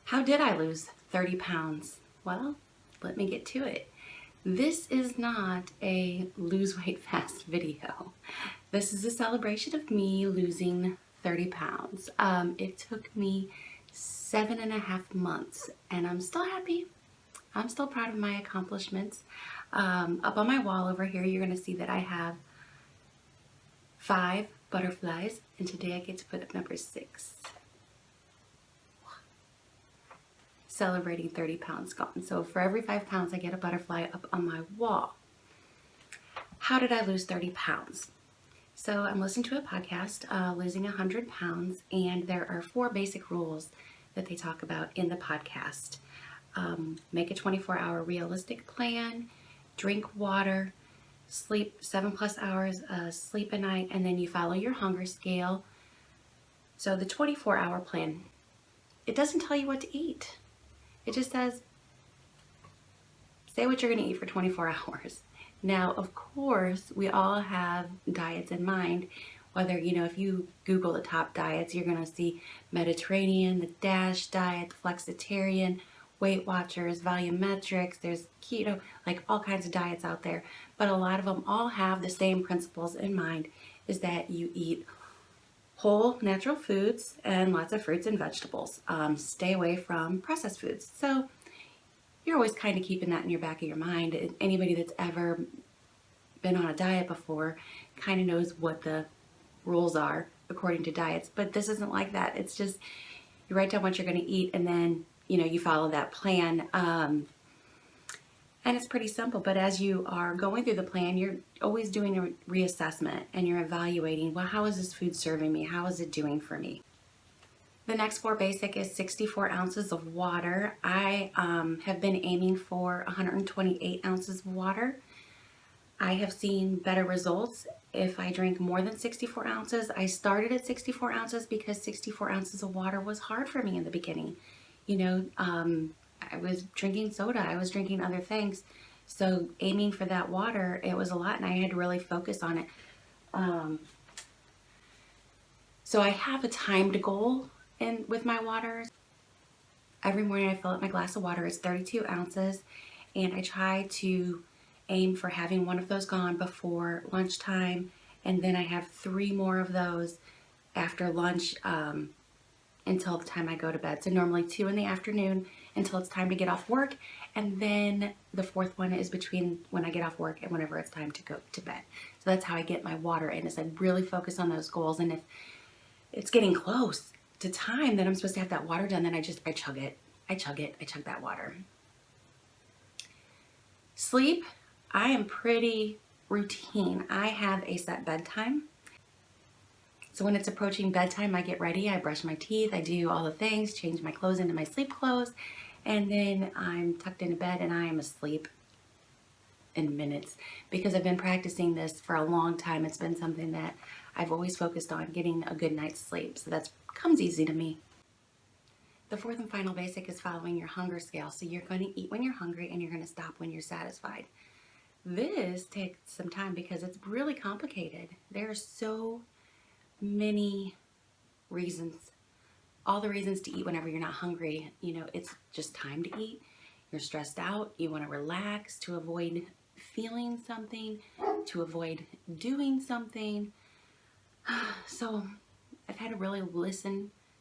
How did I lose 30 pounds? Well, let me get to it. This is not a lose weight fast video. This is a celebration of me losing 30 pounds. It took me 7.5 months and I'm still happy. I'm still proud of my accomplishments. Up on my wall over here, you're going to see that I have 5 butterflies, and today I get to put up number 6. Celebrating 30 pounds gone. So for every 5 pounds, I get a butterfly up on my wall. How did I lose 30 pounds? So I'm listening to a podcast, Losing 100 Pounds, and there are 4 basic rules that they talk about in the podcast. Make a 24-hour realistic plan, drink water, sleep 7+ hours, sleep a night, and then you follow your hunger scale. So the 24-hour plan, it doesn't tell you what to eat. It just says, say what you're going to eat for 24 hours. Now, of course, we all have diets in mind. Whether, if you Google the top diets, you're going to see Mediterranean, the DASH diet, the flexitarian, Weight Watchers, volumetrics, there's keto, like all kinds of diets out there. But a lot of them all have the same principles in mind, is that you eat whole natural foods and lots of fruits and vegetables. Stay away from processed foods. So you're always kind of keeping that in your back of your mind. Anybody that's ever been on a diet before kind of knows what the rules are according to diets. But this isn't like that. It's just you write down what you're going to eat and then you follow that plan. And it's pretty simple, but as you are going through the plan, you're always doing a reassessment and you're evaluating, well, how is this food serving me? How is it doing for me? The next 4 basic is 64 ounces of water. I have been aiming for 128 ounces of water. I have seen better results if I drink more than 64 ounces. I started at 64 ounces because 64 ounces of water was hard for me in the beginning. I was drinking soda, I was drinking other things. So aiming for that water, it was a lot and I had to really focus on it. So I have a timed goal with my water. Every morning I fill up my glass of water. It's 32 ounces and I try to aim for having one of those gone before lunchtime, and then I have 3 more of those after lunch until the time I go to bed. So normally 2 in the afternoon until it's time to get off work, and then the 4th one is between when I get off work and whenever it's time to go to bed. So that's how I get my water in, is I really focus on those goals, and if it's getting close to time that I'm supposed to have that water done, then I chug it. I chug that water. Sleep, I am pretty routine. I have a set bedtime. So when it's approaching bedtime, I get ready, I brush my teeth, I do all the things, change my clothes into my sleep clothes, and then I'm tucked into bed and I am asleep in minutes. Because I've been practicing this for a long time, it's been something that I've always focused on, getting a good night's sleep. So that comes easy to me. The 4th and final basic is following your hunger scale. So you're going to eat when you're hungry and you're going to stop when you're satisfied. This takes some time because it's really complicated. There are so many reasons, all the reasons to eat whenever you're not hungry. It's just time to eat. You're stressed out, you want to relax, to avoid feeling something, to avoid doing something. So I've had to really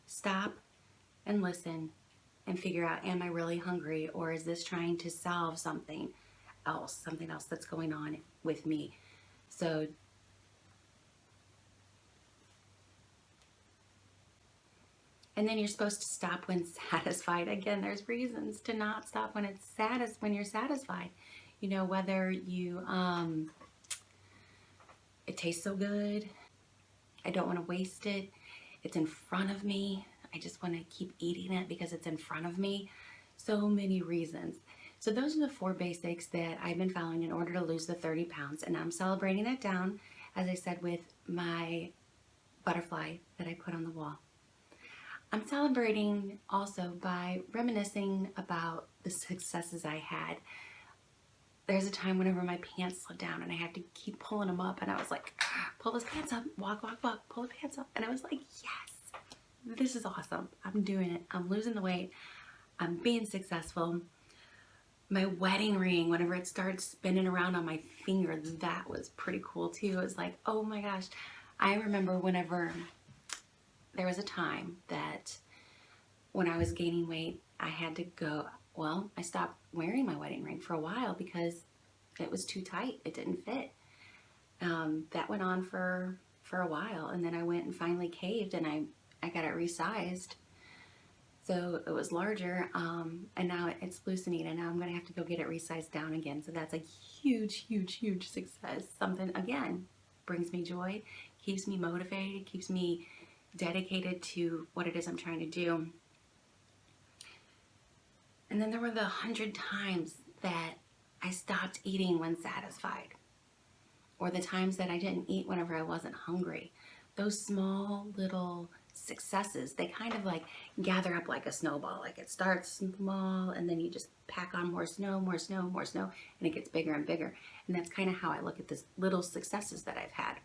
stop and listen and figure out, am I really hungry, or is this trying to solve something else that's going on with me? So and then you're supposed to stop when satisfied. Again, there's reasons to not stop when when you're satisfied. Whether it tastes so good, I don't want to waste it, it's in front of me, I just want to keep eating it because it's in front of me. So many reasons. So those are the 4 basics that I've been following in order to lose the 30 pounds. And I'm celebrating that down, as I said, with my butterfly that I put on the wall. I'm celebrating also by reminiscing about the successes I had. There's a time whenever my pants slid down and I had to keep pulling them up, and I was like, pull those pants up, walk, pull the pants up. And I was like, yes, this is awesome. I'm doing it. I'm losing the weight. I'm being successful. My wedding ring, whenever it started spinning around on my finger, that was pretty cool too. It was like, oh my gosh. I remember whenever there was a time that when I was gaining weight, I had to go, well, I stopped wearing my wedding ring for a while because it was too tight. It didn't fit. That went on for a while, and then I went and finally caved, and I got it resized. So it was larger, and now it's loosening, and now I'm going to have to go get it resized down again. So that's a huge, huge, huge success. Something, again, brings me joy, keeps me motivated, keeps me dedicated to what it is I'm trying to do. And then there were the 100 times that I stopped eating when satisfied, or the times that I didn't eat whenever I wasn't hungry. Those small little successes, they kind of like gather up like a snowball. Like it starts small and then you just pack on more snow, more snow, more snow, and it gets bigger and bigger. And that's kind of how I look at this little successes that I've had.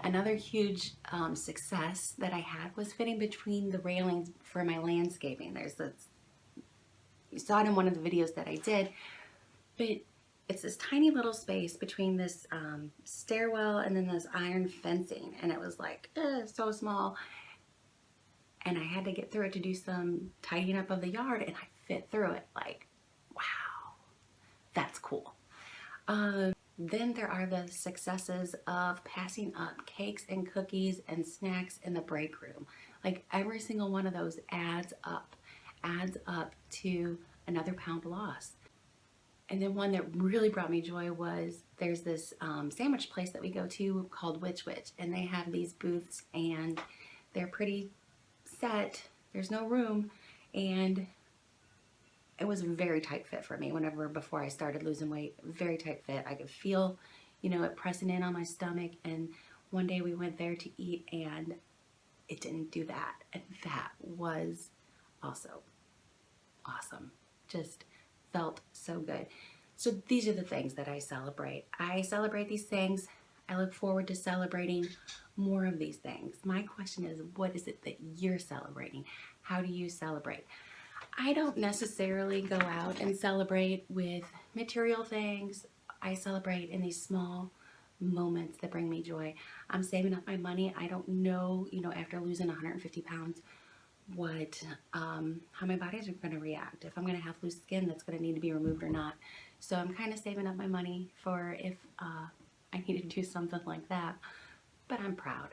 Another huge success that I had was fitting between the railings for my landscaping. There's this, you saw it in one of the videos that I did, but it's this tiny little space between this stairwell and then this iron fencing, and it was like so small, and I had to get through it to do some tidying up of the yard, and I fit through it. Like, wow, that's cool. Then there are the successes of passing up cakes and cookies and snacks in the break room. Like every single one of those adds up to another pound loss. And then one that really brought me joy was there's this sandwich place that we go to called Witch, and they have these booths, and they're pretty set. There's no room, and it was a very tight fit for me before I started losing weight. Very tight fit. I could feel, it pressing in on my stomach, and one day we went there to eat, and it didn't do that, and that was also awesome. Just felt so good. So these are the things that I celebrate. I celebrate these things. I look forward to celebrating more of these things. My question is, what is it that you're celebrating? How do you celebrate? I don't necessarily go out and celebrate with material things. I celebrate in these small moments that bring me joy. I'm saving up my money. I don't know, after losing 150 pounds, how my body's going to react, if I'm going to have loose skin that's going to need to be removed or not. So I'm kind of saving up my money for if I need to do something like that. But I'm proud.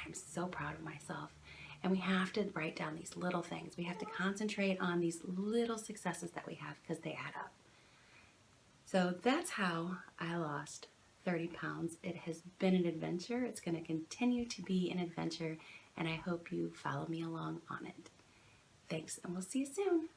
I'm so proud of myself. And we have to write down these little things. We have to concentrate on these little successes that we have because they add up. So that's how I lost 30 pounds. It has been an adventure. It's going to continue to be an adventure, and I hope you follow me along on it. Thanks, and we'll see you soon.